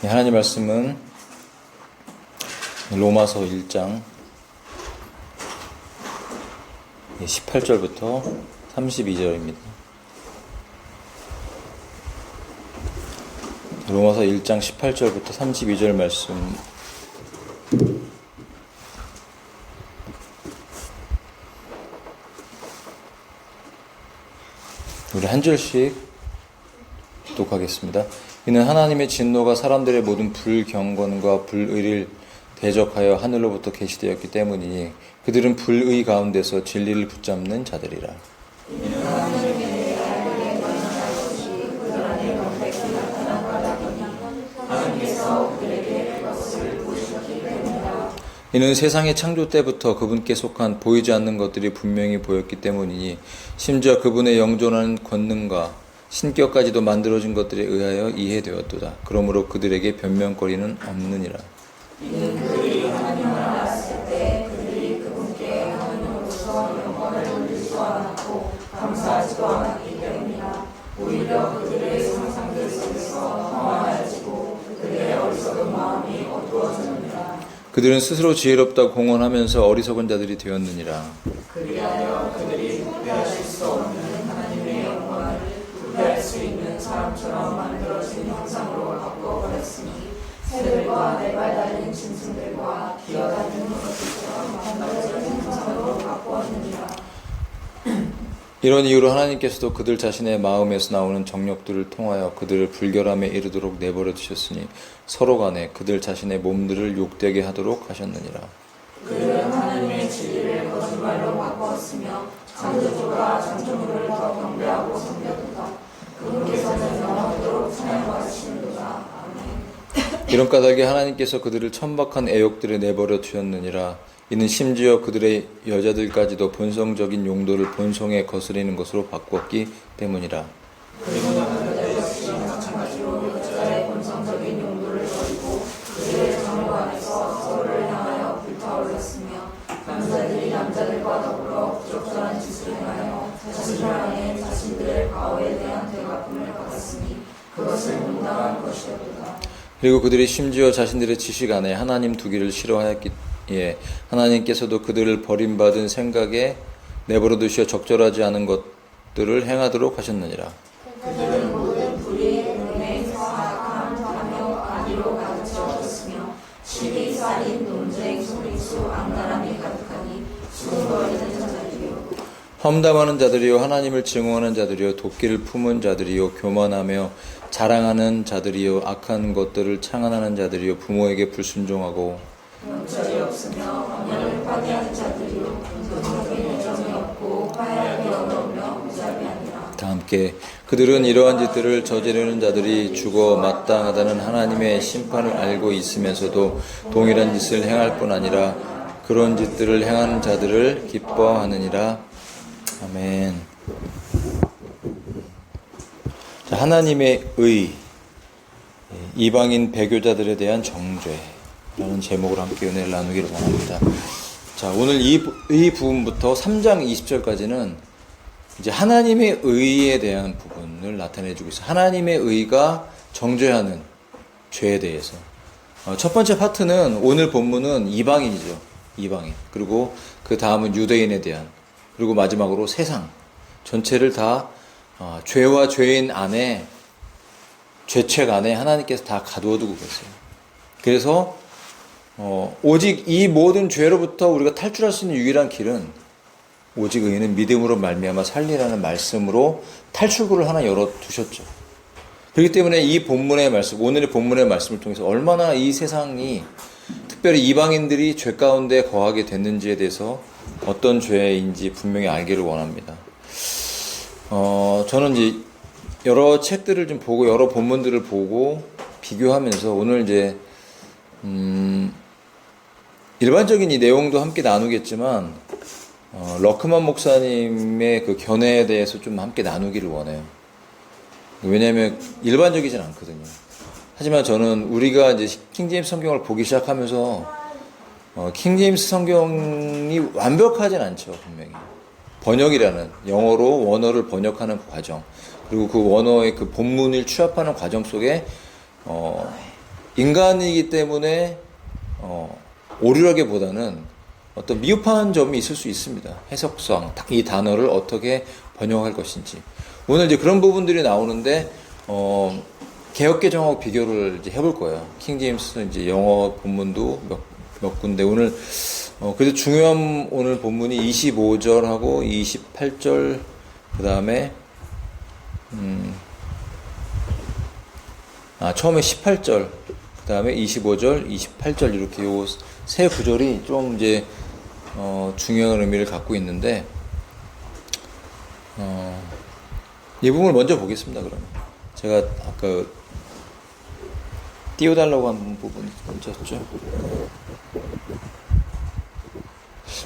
하나님 말씀은 로마서 1장 18절부터 32절입니다. 로마서 1장 18절부터 32절 말씀. 우리 한 절씩 독하겠습니다. 이는 하나님의 진노가 사람들의 모든 불경건과 불의를 대적하여 하늘로부터 계시되었기 때문이니 그들은 불의 가운데서 진리를 붙잡는 자들이라. 이는 세상의 창조 때부터 그분께 속한 보이지 않는 것들이 분명히 보였기 때문이니 심지어 그분의 영존한 권능과 신격까지도 만들어진 것들에 의하여 이해되었도다. 그러므로 그들에게 변명거리는 없느니라. 이는 그들이 하나님을 알았을 때 그들이 그분께 하나님으로서 영광을 돌리지도 않았고 감사하지도 않았기 때문이라. 오히려 그들의 상상들 속에서 허망해지고 그들의 어리석은 마음이 어두워졌느니라. 그들은 스스로 지혜롭다 공언하면서 어리석은 자들이 되었느니라. 그리하여 그들이 부패하실 수 없는 하나님의 영광을 부패할 수 있는 사람처럼 만들어진 형상으로 바꿔버렸으니 새들과 네 발 달린 짐승들과 기어다니는 것들처럼 만들어진 형상으로 바꾸었느니라. 이런 이유로 하나님께서도 그들 자신의 마음에서 나오는 정욕들을 통하여 그들을 불결함에 이르도록 내버려 두셨으니 서로 간에 그들 자신의 몸들을 욕되게 하도록 하셨느니라. 그들은 하나님의 진리를 거짓말로 바꾸었으며 창조주가 창조물을 더 경배하고 섬겼도다. 그분께서는 영원토록 찬양받으시는도다. 아멘. 이런 까닭에 하나님께서 그들을 천박한 애욕들에 내버려 두셨느니라. 이는 심지어 그들의 여자들까지도 본성적인 용도를 본성에 거스리는 것으로 바꾸었기 때문이라. 그리고 남자들 역시 마찬가지로 여자의 본성적인 용도를 버리고 그들의 정욕 안에서 서로를 향하여 불타올랐으며 남자들이 남자들과 더불어 부적절한 짓을 행하여 자신들 안에 자신들의 과오에 대한 대갚음을 받았으니 그것은 온당한 것이었도다. 그리고 그들이 심지어 자신들의 지식 안에 하나님 두기를 싫어하였기에 하나님께서도 그들을 버림받은 생각에 내버려 두시어 적절하지 않은 것들을 행하도록 하셨느니라. 그들은 모든 불의, 음행, 사악함, 탐욕, 악의로 가득 채워졌으며 시기, 살인, 논쟁, 소리수, 악랄함이 가득하니 수군거리는 자들이요 험담하는 자들이요 하나님을 증오하는 자들이요 도끼를 품은 자들이요 교만하며 자랑하는 자들이요 악한 것들을 창안하는 자들이요 부모에게 불순종하고 명철이 없으며 언약을 파괴하는 자들이요 도덕적인 애정이 없고 화해하기 어려우며 무자비하니라. 다 함께 그들은 이러한 짓들을 저지르는 자들이 죽어 마땅하다는 하나님의 심판을 알고 있으면서도 동일한 짓을 행할 뿐 아니라 그런 짓들을 행하는 자들을 기뻐하느니라. 아멘. 자, 하나님의 의, 이방인 배교자들에 대한 정죄라는 제목으로 함께 은혜를 나누기를 원합니다. 자, 오늘 이 부분부터 3장 20절까지는 이제 하나님의 의에 대한 부분을 나타내주고 있어요. 하나님의 의가 정죄하는 죄에 대해서. 첫 번째 파트는 오늘 본문은 이방인이죠. 이방인. 그리고 그 다음은 유대인에 대한. 그리고 마지막으로 세상. 전체를 다 죄와 죄인 안에, 죄책 안에 하나님께서 다 가두어 두고 계세요. 그래서 오직 이 모든 죄로부터 우리가 탈출할 수 있는 유일한 길은 오직 의인은 믿음으로 말미암아 살리라는 말씀으로 탈출구를 하나 열어두셨죠. 그렇기 때문에 이 본문의 말씀, 오늘의 본문의 말씀을 통해서 얼마나 이 세상이 특별히 이방인들이 죄 가운데 거하게 됐는지에 대해서 어떤 죄인지 분명히 알기를 원합니다. 저는 이제 여러 책들을 좀 보고 여러 본문들을 보고 비교하면서 오늘 이제 일반적인 이 내용도 함께 나누겠지만 러크만 목사님의 그 견해에 대해서 좀 함께 나누기를 원해요. 왜냐하면 일반적이진 않거든요. 하지만 저는 우리가 이제 킹제임스 성경을 보기 시작하면서 킹제임스 성경이 완벽하진 않죠, 분명히. 번역이라는 영어로 원어를 번역하는 그 과정, 그리고 그 원어의 그 본문을 취합하는 과정 속에 인간이기 때문에 오류라기보다는 어떤 미흡한 점이 있을 수 있습니다. 해석상 이 단어를 어떻게 번역할 것인지. 오늘 이제 그런 부분들이 나오는데 개역개정하고 비교를 이제 해볼 거예요. 킹제임스는 이제 영어 본문도 몇 군데 오늘 그래도 중요한 오늘 본문이 25절하고 28절 그 다음에 처음에 18절 그 다음에 25절 28절 이렇게 요 세 구절이 좀 이제 중요한 의미를 갖고 있는데 이 부분을 먼저 보겠습니다. 그러면 제가 아까 띄워달라고 한 부분이 먼저였죠.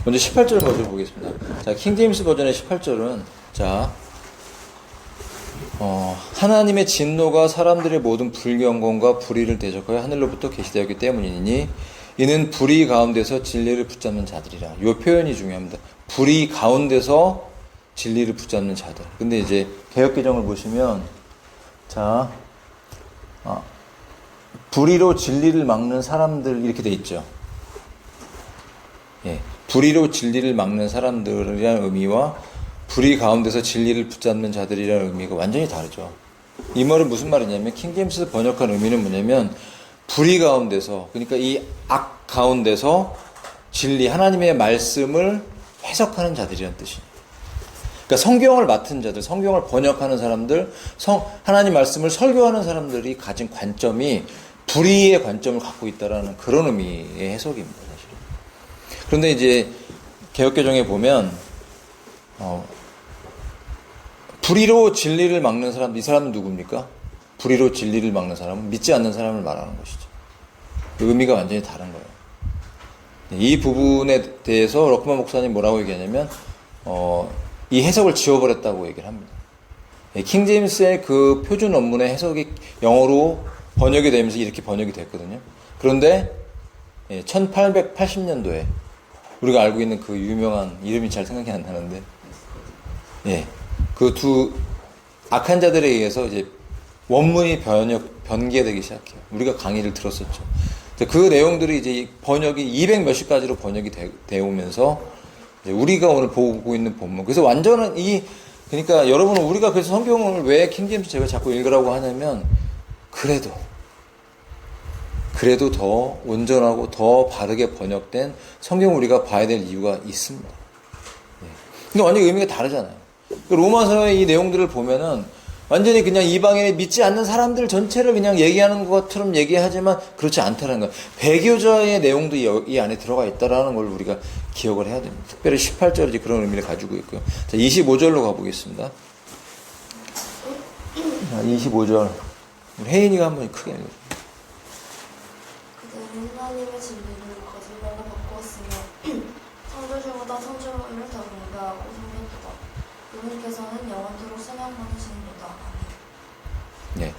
먼저 18절 먼저 보겠습니다. 자, 킹제임스 버전의 18절은 자, 하나님의 진노가 사람들의 모든 불경건과 불의를 대적하여 하늘로부터 계시되었기 때문이니 이는 불의 가운데서 진리를 붙잡는 자들이라. 이 표현이 중요합니다. 불의 가운데서 진리를 붙잡는 자들. 근데 이제 개역개정을 보시면 자, 불의로 진리를 막는 사람들 이렇게 돼 있죠. 예, 불의로 진리를 막는 사람들이라는 의미와 불의 가운데서 진리를 붙잡는 자들이라는 의미가 완전히 다르죠. 이 말은 무슨 말이냐면 킹제임스 번역한 의미는 뭐냐면 불의 가운데서, 그러니까 이 악 가운데서 진리, 하나님의 말씀을 해석하는 자들이라는 뜻이에요. 그러니까 성경을 맡은 자들, 성경을 번역하는 사람들, 하나님 말씀을 설교하는 사람들이 가진 관점이 불의의 관점을 갖고 있다라는 그런 의미의 해석입니다, 사실은. 그런데 이제 개역개정에 보면 불의로 진리를 막는 사람, 이 사람은 누굽니까? 불의로 진리를 막는 사람은 믿지 않는 사람을 말하는 것이죠. 의미가 완전히 다른 거예요. 이 부분에 대해서 럭크만 목사님 뭐라고 얘기하냐면 이 해석을 지워버렸다고 얘기를 합니다. 킹제임스의 그 표준 원문의 해석이 영어로 번역이 되면서 이렇게 번역이 됐거든요. 그런데 1880년도에 우리가 알고 있는 그 유명한 이름이 잘 생각이 안 나는데 그 두 악한 자들에 의해서 이제 원문이 변개되기 시작해요. 우리가 강의를 들었었죠. 그 내용들이 이제 번역이 200 몇십 가지로 번역이 되오면서 우리가 오늘 보고 있는 본문. 그래서 완전한 그러니까 여러분은 우리가 그래서 성경을 왜 킹제임스 제가 자꾸 읽으라고 하냐면 그래도 더 온전하고 더 바르게 번역된 성경을 우리가 봐야 될 이유가 있습니다. 근데 완전히 의미가 다르잖아요. 로마서의 이 내용들을 보면은 완전히 그냥 이방인이 믿지 않는 사람들 전체를 그냥 얘기하는 것처럼 얘기하지만 그렇지 않다는 거예요. 배교자의 내용도 이 안에 들어가 있다는 걸 우리가 기억을 해야 됩니다. 특별히 18절이 그런 의미를 가지고 있고요. 자, 25절로 가보겠습니다. 자, 25절. 우리 혜인이가 한번 크게 읽어줘. 그들은 하나님의 진리를 거짓말로 바꾸었으며 성도들보다 성주를 더 공부하고 섬겼도다. 그분께서는 영원토록 찬양받으시는도다. 네.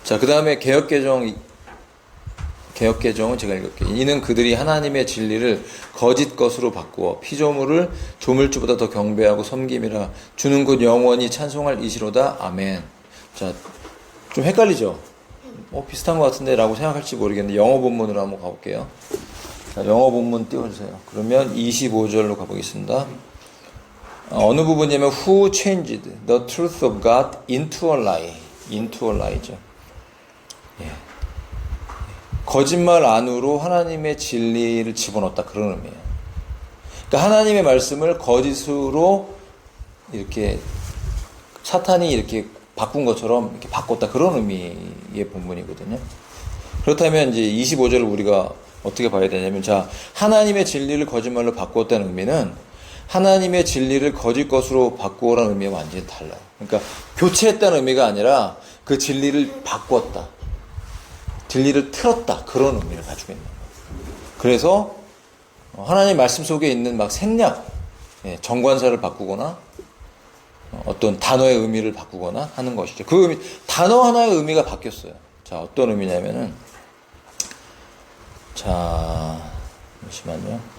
자, 그 다음에 개역개정은 제가 읽을게요. 이는 그들이 하나님의 진리를 거짓 것으로 바꾸어 피조물을 조물주보다 더 경배하고 섬김이라. 주는 곧 영원히 찬송할 이시로다. 아멘. 자, 좀 헷갈리죠? 비슷한 것 같은데 라고 생각할지 모르겠는데 영어 본문으로 한번 가볼게요. 자, 영어 본문 띄워주세요. 그러면 25절로 가보겠습니다. 어느 부분이냐면 Who changed the truth of God into a lie? into a lie죠. 예. 거짓말 안으로 하나님의 진리를 집어넣었다, 그런 의미예요. 그러니까 하나님의 말씀을 거짓으로 이렇게 사탄이 이렇게 바꾼 것처럼 이렇게 바꿨다, 그런 의미의 본문이거든요. 그렇다면 이제 25절을 우리가 어떻게 봐야 되냐면, 자, 하나님의 진리를 거짓말로 바꾸었다는 의미는 하나님의 진리를 거짓 것으로 바꾸라는 의미가 완전히 달라요. 그러니까 교체했다는 의미가 아니라 그 진리를 바꿨다, 진리를 틀었다, 그런 의미를 가지고 있는 거예요. 그래서 하나님 말씀 속에 있는 막 생략, 정관사를 바꾸거나 어떤 단어의 의미를 바꾸거나 하는 것이죠. 그 의미, 단어 하나의 의미가 바뀌었어요. 자, 어떤 의미냐면은, 자, 잠시만요.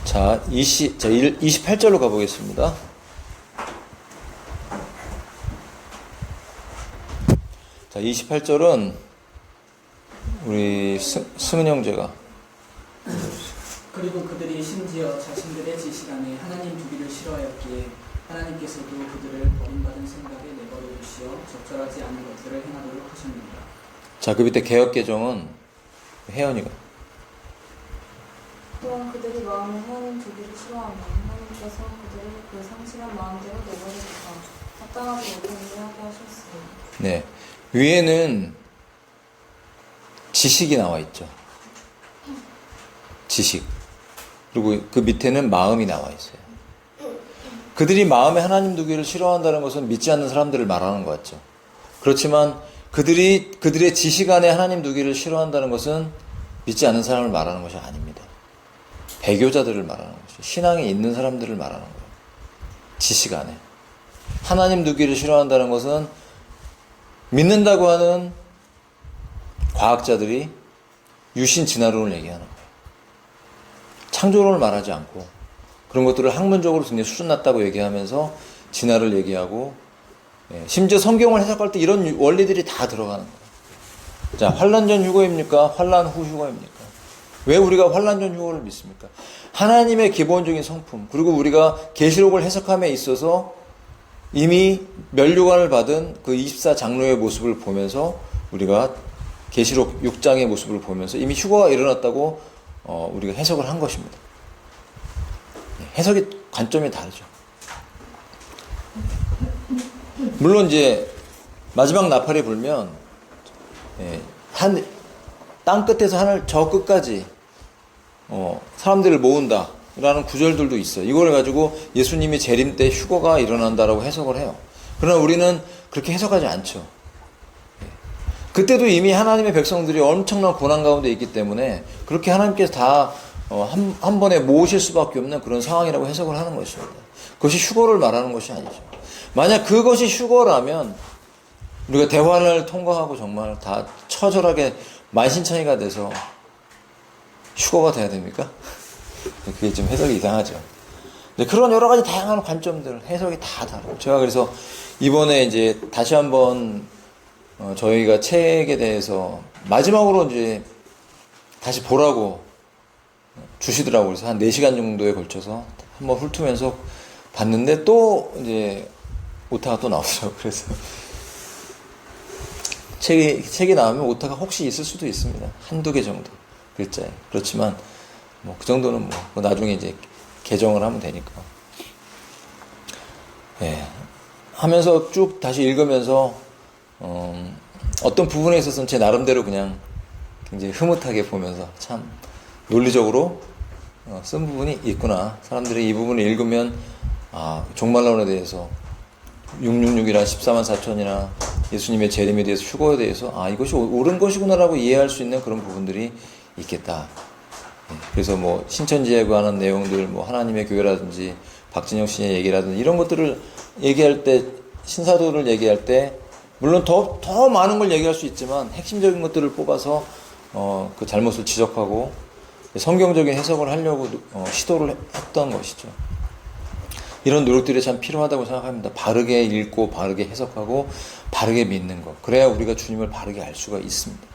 자, 28절로 가보겠습니다. 28절은 우리 승은 형제가. 그리고 그들이 심지어 자신들의 지식 안에 하나님 두기를 싫어하였기에 하나님께서도 그들을 버림받은 생각에 내버려 두시어 적절하지 않은 것들을 행하도록 하셨느니라. 자, 그 밑에 개역개정은 혜연이가. 또한 그들이 마음에 하나님 두기를 싫어하면 하나님께서 그들을 그 상실한 마음대로 내버려두사 합당하지 못한 일을 하게 하셨으니. 네. 위에는 지식이 나와 있죠. 지식. 그리고 그 밑에는 마음이 나와 있어요. 그들이 마음에 하나님 두기를 싫어한다는 것은 믿지 않는 사람들을 말하는 것 같죠. 그렇지만 그들의 지식 안에 하나님 두기를 싫어한다는 것은 믿지 않는 사람을 말하는 것이 아닙니다. 배교자들을 말하는 것이죠. 신앙에 있는 사람들을 말하는 거예요. 지식 안에. 하나님 두기를 싫어한다는 것은 믿는다고 하는 과학자들이 유신 진화론을 얘기하는 거예요. 창조론을 말하지 않고 그런 것들을 학문적으로 굉장히 수준 낮다고 얘기하면서 진화를 얘기하고, 심지어 성경을 해석할 때 이런 원리들이 다 들어가는 거예요. 자, 환난 전 휴거입니까? 환난 후 휴거입니까? 왜 우리가 환난 전 휴거를 믿습니까? 하나님의 기본적인 성품, 그리고 우리가 계시록을 해석함에 있어서 이미 면류관을 받은 그 24장로의 모습을 보면서 우리가 계시록 6장의 모습을 보면서 이미 휴거가 일어났다고 우리가 해석을 한 것입니다. 해석의 관점이 다르죠. 물론 이제 마지막 나팔이 불면 땅 끝에서 하늘 저 끝까지 사람들을 모은다 라는 구절들도 있어요. 이걸 가지고 예수님이 재림 때 휴거가 일어난다라고 해석을 해요. 그러나 우리는 그렇게 해석하지 않죠. 그때도 이미 하나님의 백성들이 엄청난 고난 가운데 있기 때문에 그렇게 하나님께서 다 한 번에 모으실 수밖에 없는 그런 상황이라고 해석을 하는 것입니다. 그것이 휴거를 말하는 것이 아니죠. 만약 그것이 휴거라면 우리가 대환을 통과하고 정말 다 처절하게 만신창이가 돼서 휴거가 돼야 됩니까? 그게 좀 해석이 이상하죠. 그런 여러 가지 다양한 관점들, 해석이 다 다르고. 제가 그래서 이번에 이제 다시 한번 저희가 책에 대해서 마지막으로 이제 다시 보라고 주시더라고요. 그래서 한 4시간 정도에 걸쳐서 한번 훑으면서 봤는데 또 이제 오타가 또 나오더라고요. 그래서 책이 나오면 오타가 혹시 있을 수도 있습니다. 한두 개 정도 글자에. 그렇지만 뭐 그 정도는 뭐 나중에 이제 개정을 하면 되니까. 하면서 쭉 다시 읽으면서 어떤 부분에 있어서는 제 나름대로 그냥 굉장히 흐뭇하게 보면서 참 논리적으로 쓴 부분이 있구나. 사람들이 이 부분을 읽으면 종말론에 대해서 666이나 14만 4천이나 예수님의 재림에 대해서 휴거에 대해서 이것이 옳은 것이구나라고 이해할 수 있는 그런 부분들이 있겠다. 그래서 뭐 신천지에 관한 내용들, 뭐 하나님의 교회라든지 박진영 씨의 얘기라든지 이런 것들을 얘기할 때, 신사도를 얘기할 때 물론 더 많은 걸 얘기할 수 있지만 핵심적인 것들을 뽑아서 그 잘못을 지적하고 성경적인 해석을 하려고 시도를 했던 것이죠. 이런 노력들이 참 필요하다고 생각합니다. 바르게 읽고 바르게 해석하고 바르게 믿는 것. 그래야 우리가 주님을 바르게 알 수가 있습니다.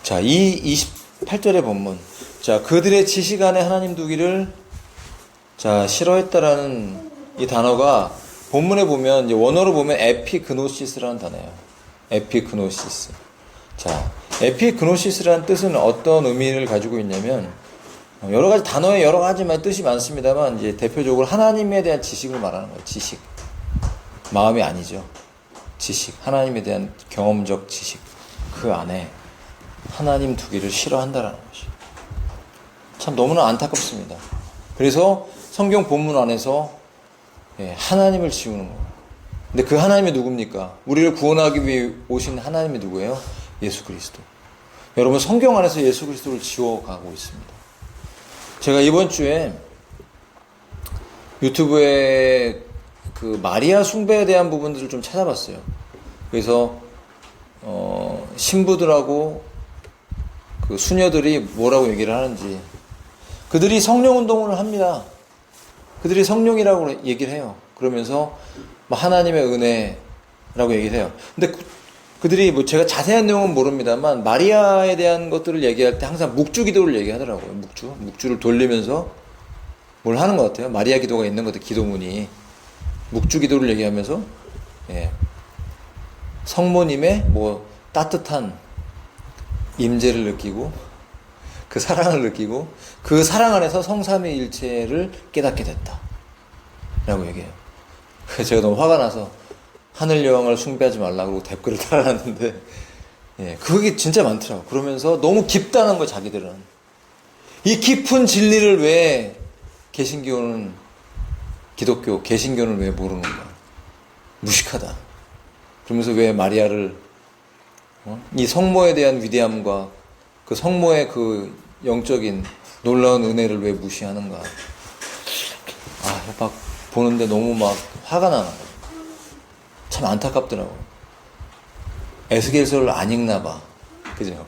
자, 이 28절의 본문. 자, 그들의 지식 안에 하나님 두기를 싫어했다라는 이 단어가 본문에 보면 이제 원어로 보면 에피그노시스라는 단어예요. 에피그노시스. 자, 에피그노시스라는 뜻은 어떤 의미를 가지고 있냐면 여러 가지 단어에 여러 가지 뜻이 많습니다만 이제 대표적으로 하나님에 대한 지식을 말하는 거예요. 지식. 마음이 아니죠. 지식. 하나님에 대한 경험적 지식. 그 안에 하나님 두기를 싫어한다라는 것이. 참 너무나 안타깝습니다. 그래서 성경 본문 안에서 하나님을 지우는 거예요. 근데 그 하나님이 누굽니까? 우리를 구원하기 위해 오신 하나님이 누구예요? 예수 그리스도. 여러분 성경 안에서 예수 그리스도를 지워가고 있습니다. 제가 이번 주에 유튜브에 그 마리아 숭배에 대한 부분들을 좀 찾아봤어요. 그래서 신부들하고 그 수녀들이 뭐라고 얘기를 하는지. 그들이 성령 운동을 합니다. 그들이 성령이라고 얘기를 해요. 그러면서 하나님의 은혜라고 얘기를 해요. 근데 그들이 뭐 제가 자세한 내용은 모릅니다만 마리아에 대한 것들을 얘기할 때 항상 묵주 기도를 얘기하더라고요. 묵주를 돌리면서 뭘 하는 것 같아요. 마리아 기도가 있는 것 같아요. 기도문이 묵주 기도를 얘기하면서 예. 성모님의 뭐 따뜻한 임재를 느끼고 그 사랑을 느끼고 그 사랑 안에서 성삼위일체를 깨닫게 됐다 라고 얘기해요. 그래서 제가 너무 화가 나서 하늘 여왕을 숭배하지 말라고 댓글을 달아놨는데 예, 그게 진짜 많더라고. 그러면서 너무 깊다는 거야. 자기들은 이 깊은 진리를 왜 개신교는 기독교 개신교는 왜 모르는가. 무식하다. 그러면서 왜 마리아를 이 성모에 대한 위대함과 그 성모의 그 영적인 놀라운 은혜를 왜 무시하는가. 막 보는데 너무 막 화가 나는 거예요. 참 안타깝더라고요. 에스겔서를 안 읽나 봐. 그죠?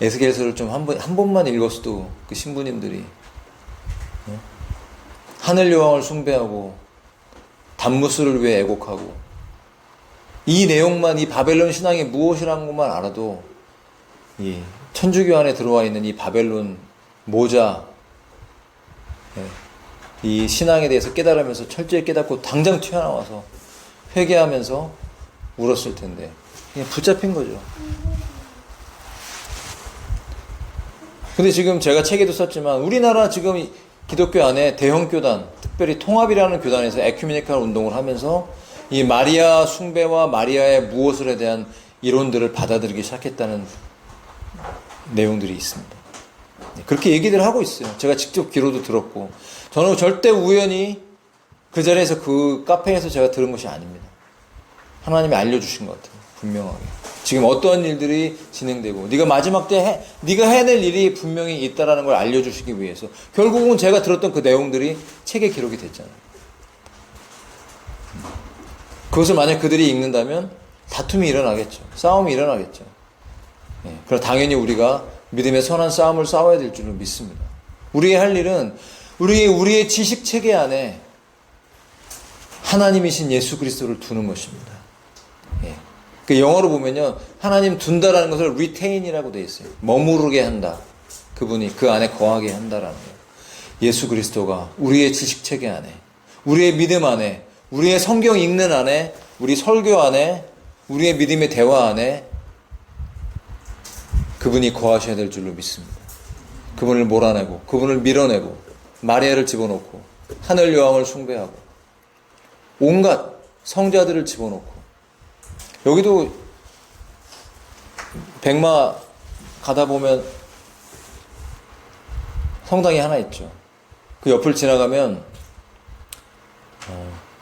에스겔서를 좀 한 번만 읽었어도 그 신부님들이 하늘 여왕을 숭배하고 단무스를 위해 애곡하고 이 내용만 이 바벨론 신앙이 무엇이라는 것만 알아도 이 천주교 안에 들어와 있는 이 바벨론 모자 이 신앙에 대해서 깨달으면서 철저히 깨닫고 당장 튀어나와서 회개하면서 울었을 텐데 그냥 붙잡힌 거죠. 근데 지금 제가 책에도 썼지만 우리나라 지금 기독교 안에 대형 교단, 특별히 통합이라는 교단에서 에큐메니컬 운동을 하면서 이 마리아 숭배와 마리아의 무엇을에 대한 이론들을 받아들이기 시작했다는 내용들이 있습니다. 그렇게 얘기들 하고 있어요. 제가 직접 귀로도 들었고 저는 절대 우연히 그 자리에서 그 카페에서 제가 들은 것이 아닙니다. 하나님이 알려주신 것 같아요. 분명하게. 지금 어떠한 일들이 진행되고 네가 마지막 때 네가 해낼 일이 분명히 있다라는 걸 알려주시기 위해서 결국은 제가 들었던 그 내용들이 책에 기록이 됐잖아요. 그것을 만약 그들이 읽는다면 다툼이 일어나겠죠. 싸움이 일어나겠죠. 그럼 당연히 우리가 믿음의 선한 싸움을 싸워야 될 줄로 믿습니다. 우리의 할 일은 우리의 지식 체계 안에 하나님이신 예수 그리스도를 두는 것입니다. 그 영어로 보면요, 하나님 둔다라는 것을 retain이라고 되어 있어요. 머무르게 한다. 그분이 그 안에 거하게 한다라는 거예요. 예수 그리스도가 우리의 지식 체계 안에, 우리의 믿음 안에, 우리의 성경 읽는 안에, 우리 설교 안에, 우리의 믿음의 대화 안에 그분이 거하셔야 될 줄로 믿습니다. 그분을 몰아내고, 그분을 밀어내고, 마리아를 집어넣고, 하늘 여왕을 숭배하고, 온갖 성자들을 집어넣고, 여기도 백마 가다 보면 성당이 하나 있죠. 그 옆을 지나가면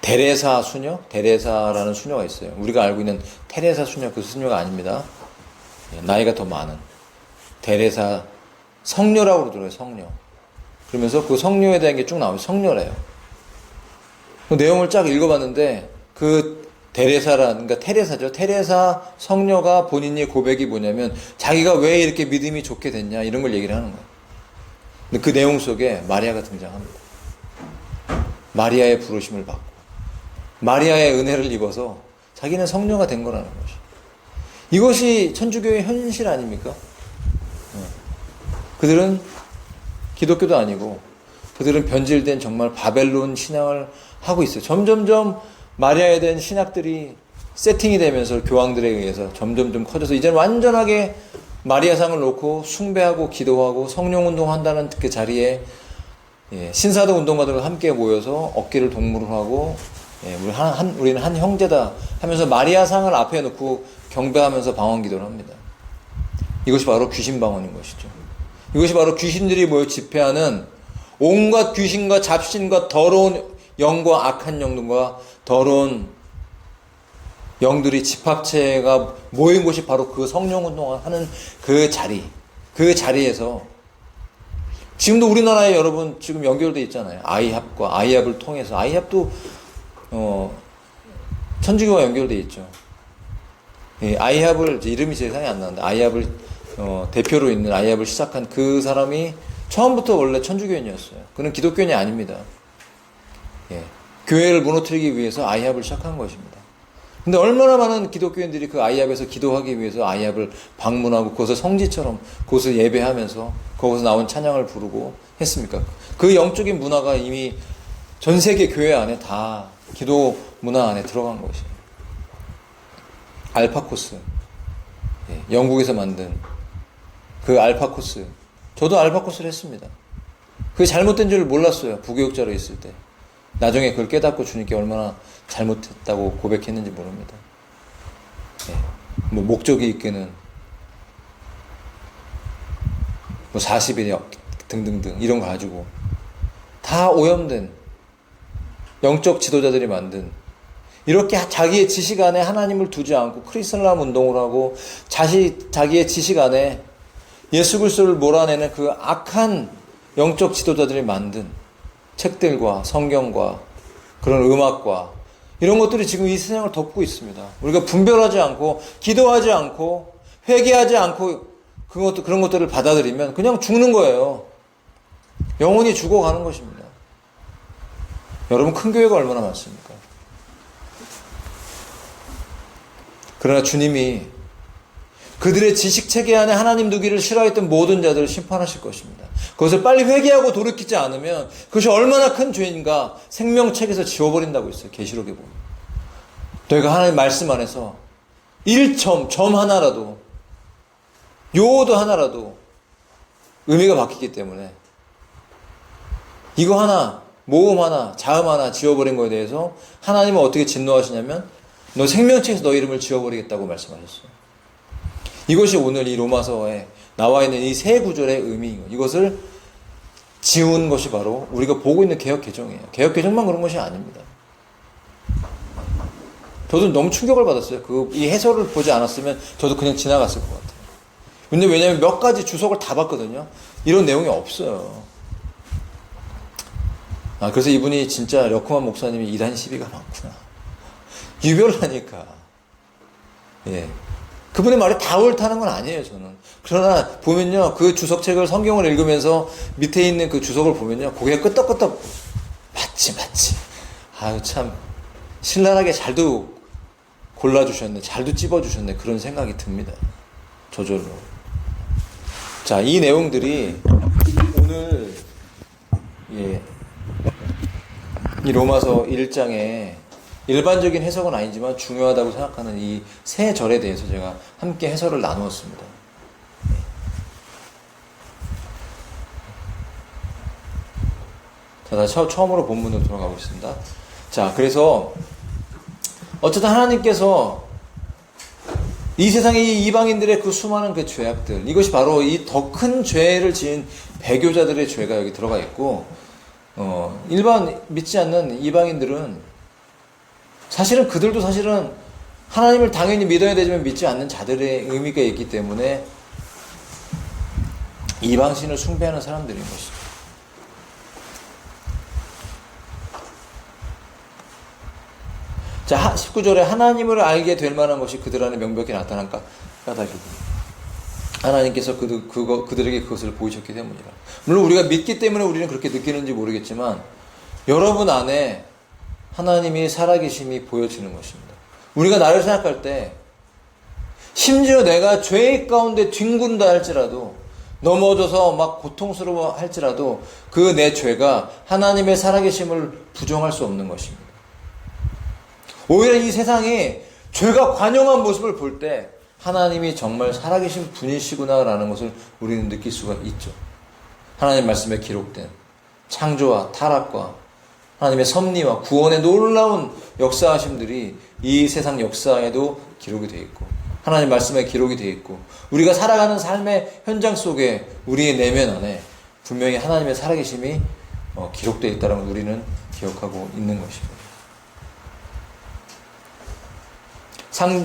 데레사 수녀? 데레사라는 수녀가 있어요. 우리가 알고 있는 테레사 수녀, 그 수녀가 아닙니다. 나이가 더 많은 데레사 성녀라고 그러더라고요. 성녀. 그러면서 그 성녀에 대한 게 쭉 나와요. 성녀래요. 그 내용을 쫙 읽어봤는데 그 그러니까 테레사죠. 테레사 성녀가 본인의 고백이 뭐냐면 자기가 왜 이렇게 믿음이 좋게 됐냐 이런 걸 얘기를 하는 거예요. 근데 그 내용 속에 마리아가 등장합니다. 마리아의 부르심을 받고 마리아의 은혜를 입어서 자기는 성녀가 된 거라는 것이. 이것이 천주교의 현실 아닙니까? 그들은 기독교도 아니고 그들은 변질된 정말 바벨론 신앙을 하고 있어요. 점점점 마리아에 대한 신학들이 세팅이 되면서 교황들에 의해서 점점점 커져서 이제는 완전하게 마리아상을 놓고 숭배하고 기도하고 성령운동 한다는 그 자리에 신사도 운동가들과 함께 모여서 어깨를 동무를 하고 우리는 한 형제다 하면서 마리아상을 앞에 놓고 경배하면서 방언기도를 합니다. 이것이 바로 귀신 방언인 것이죠. 이것이 바로 귀신들이 모여 집회하는 온갖 귀신과 잡신과 더러운 영과 악한 영들과 더러운 영들이 집합체가 모인 곳이 바로 그 성령운동을 하는 그 자리에서 지금도 우리나라에 여러분 지금 연결되어 있잖아요. 아이합과 아이합을 통해서 아이합도 천주교와 연결되어 있죠. 아이합을 이름이 제 생각이 안 나는데 아이합을 대표로 있는 아이합을 시작한 그 사람이 처음부터 원래 천주교인이었어요. 그는 기독교인이 아닙니다. 교회를 무너뜨리기 위해서 아이합을 시작한 것입니다. 근데 얼마나 많은 기독교인들이 그 아이합에서 기도하기 위해서 아이합을 방문하고 그것을 성지처럼 그것을 예배하면서 거기서 나온 찬양을 부르고 했습니까? 그 영적인 문화가 이미 전 세계 교회 안에 다 기도 문화 안에 들어간 것이에요. 알파코스, 영국에서 만든 그 알파코스, 저도 알파코스를 했습니다. 그게 잘못된 줄 몰랐어요. 부교육자로 있을 때. 나중에 그걸 깨닫고 주님께 얼마나 잘못했다고 고백했는지 모릅니다. 뭐 목적이 있기는 뭐 40일 등등등 이런 거 가지고 다 오염된 영적 지도자들이 만든, 이렇게 자기의 지식 안에 하나님을 두지 않고 크리스천람 운동을 하고 자기의 지식 안에 예수 그리스도를 몰아내는 그 악한 영적 지도자들이 만든 책들과 성경과 그런 음악과 이런 것들이 지금 이 세상을 덮고 있습니다. 우리가 분별하지 않고 기도하지 않고 회개하지 않고 그런 것들을 받아들이면 그냥 죽는 거예요. 영혼이 죽어가는 것입니다. 여러분, 큰 교회가 얼마나 많습니까? 그러나 주님이 그들의 지식체계 안에 하나님 두기를 싫어했던 모든 자들을 심판하실 것입니다. 그것을 빨리 회개하고 돌이키지 않으면 그것이 얼마나 큰 죄인가 생명책에서 지워버린다고 있어요. 계시록에 보면. 너희가 하나님 말씀 안에서 1점, 점 하나라도, 요도 하나라도 의미가 바뀌기 때문에 이거 하나, 모음 하나, 자음 하나 지워버린 거에 대해서 하나님은 어떻게 진노하시냐면 너 생명책에서 너 이름을 지워버리겠다고 말씀하셨어요. 이것이 오늘 이 로마서에 나와 있는 이 세 구절의 의미인 거예요. 이것을 지운 것이 바로 우리가 보고 있는 개혁개정이에요. 개혁개정만 그런 것이 아닙니다. 저도 너무 충격을 받았어요. 이 해설을 보지 않았으면 저도 그냥 지나갔을 것 같아요. 근데 왜냐하면 몇 가지 주석을 다 봤거든요. 이런 내용이 없어요. 그래서 이분이 진짜 러크만 목사님이 이단 시비가 많구나. 유별나니까. 예. 그분의 말이 다 옳다는 건 아니에요, 저는. 그러나 보면요, 그 주석책을 성경을 읽으면서 밑에 있는 그 주석을 보면요, 고개가 끄덕끄덕 맞지. 아유, 참 신랄하게 잘도 골라주셨네, 잘도 찝어주셨네, 그런 생각이 듭니다. 저절로. 자, 이 내용들이 오늘 이 로마서 1장에 일반적인 해석은 아니지만 중요하다고 생각하는 이 세 절에 대해서 제가 함께 해설을 나누었습니다. 자, 다시 처음으로 본문으로 돌아가고 있습니다. 자, 그래서 어쨌든 하나님께서 이 세상의 이방인들의 그 수많은 그 죄악들, 이것이 바로 이 더 큰 죄를 지은 배교자들의 죄가 여기 들어가 있고, 일반 믿지 않는 이방인들은 사실은 그들도 사실은 하나님을 당연히 믿어야 되지만 믿지 않는 자들의 의미가 있기 때문에 이방신을 숭배하는 사람들인 것이죠. 자, 19절에 하나님을 알게 될 만한 것이 그들 안에 명백히 나타난 까닭이고 하나님께서 그들에게 그것을 보이셨기 때문이라. 물론 우리가 믿기 때문에 우리는 그렇게 느끼는지 모르겠지만 여러분 안에 하나님이 살아계심이 보여지는 것입니다. 우리가 나를 생각할 때 심지어 내가 죄 가운데 뒹군다 할지라도 넘어져서 막 고통스러워 할지라도 그 내 죄가 하나님의 살아계심을 부정할 수 없는 것입니다. 오히려 이 세상에 죄가 관영한 모습을 볼 때 하나님이 정말 살아계신 분이시구나라는 것을 우리는 느낄 수가 있죠. 하나님 말씀에 기록된 창조와 타락과 하나님의 섭리와 구원의 놀라운 역사하심들이 이 세상 역사에도 기록이 되어 있고 하나님 말씀에 기록이 되어 있고 우리가 살아가는 삶의 현장 속에 우리의 내면 안에 분명히 하나님의 살아계심이 기록되어 있다는 걸 우리는 기억하고 있는 것입니다.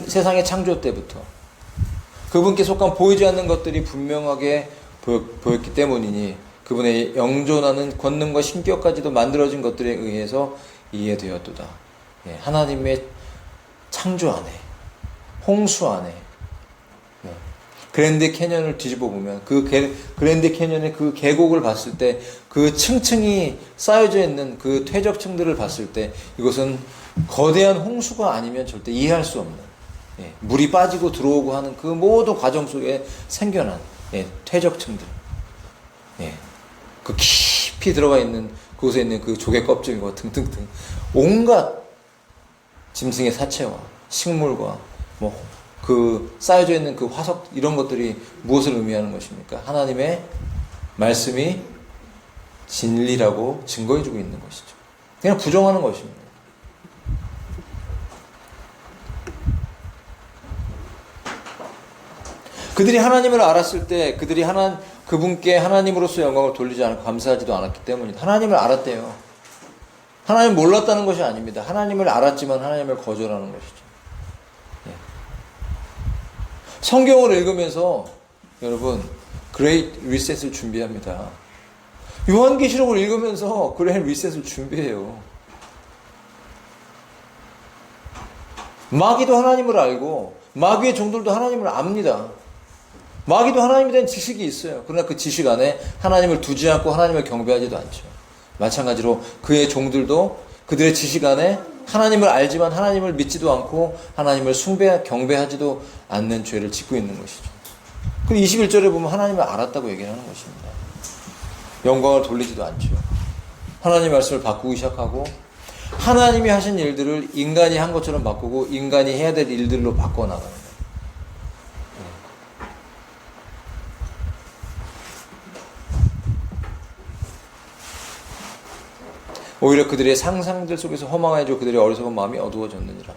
세상의 창조 때부터 그분께 속한 보이지 않는 것들이 분명하게 보였기 때문이니 그분의 영존하는 권능과 신격까지도 만들어진 것들에 의해서 이해되었도다. 하나님의 창조 안에, 홍수 안에, 그랜드 캐년을 뒤집어 보면 그랜드 캐년의 그 계곡을 봤을 때 그 층층이 쌓여져 있는 그 퇴적층들을 봤을 때 이것은 거대한 홍수가 아니면 절대 이해할 수 없는 물이 빠지고 들어오고 하는 그 모든 과정 속에 생겨난 퇴적층들, 그 깊이 들어가 있는 그곳에 있는 그 조개 껍질과 등등등 온갖 짐승의 사체와 식물과 그 쌓여져 있는 그 화석 이런 것들이 무엇을 의미하는 것입니까? 하나님의 말씀이 진리라고 증거해주고 있는 것이죠. 그냥 부정하는 것입니다. 그들이 하나님을 알았을 때 그들이 그분께 하나님으로서 영광을 돌리지 않고 감사하지도 않았기 때문입니다. 하나님을 알았대요. 하나님 몰랐다는 것이 아닙니다. 하나님을 알았지만 하나님을 거절하는 것이죠. 성경을 읽으면서 여러분 그레이트 리셋을 준비합니다. 요한계시록을 읽으면서 그레이트 리셋을 준비해요. 마귀도 하나님을 알고 마귀의 종들도 하나님을 압니다. 마귀도 하나님에 대한 지식이 있어요. 그러나 그 지식 안에 하나님을 두지 않고 하나님을 경배하지도 않죠. 마찬가지로 그의 종들도 그들의 지식 안에 하나님을 알지만 하나님을 믿지도 않고 하나님을 경배하지도 않는 죄를 짓고 있는 것이죠. 그리고 21절에 보면 하나님을 알았다고 얘기하는 것입니다. 영광을 돌리지도 않죠. 하나님 말씀을 바꾸기 시작하고 하나님이 하신 일들을 인간이 한 것처럼 바꾸고 인간이 해야 될 일들로 바꿔나가는 거예요. 오히려 그들의 상상들 속에서 허망해져 그들의 어리석은 마음이 어두워졌느니라.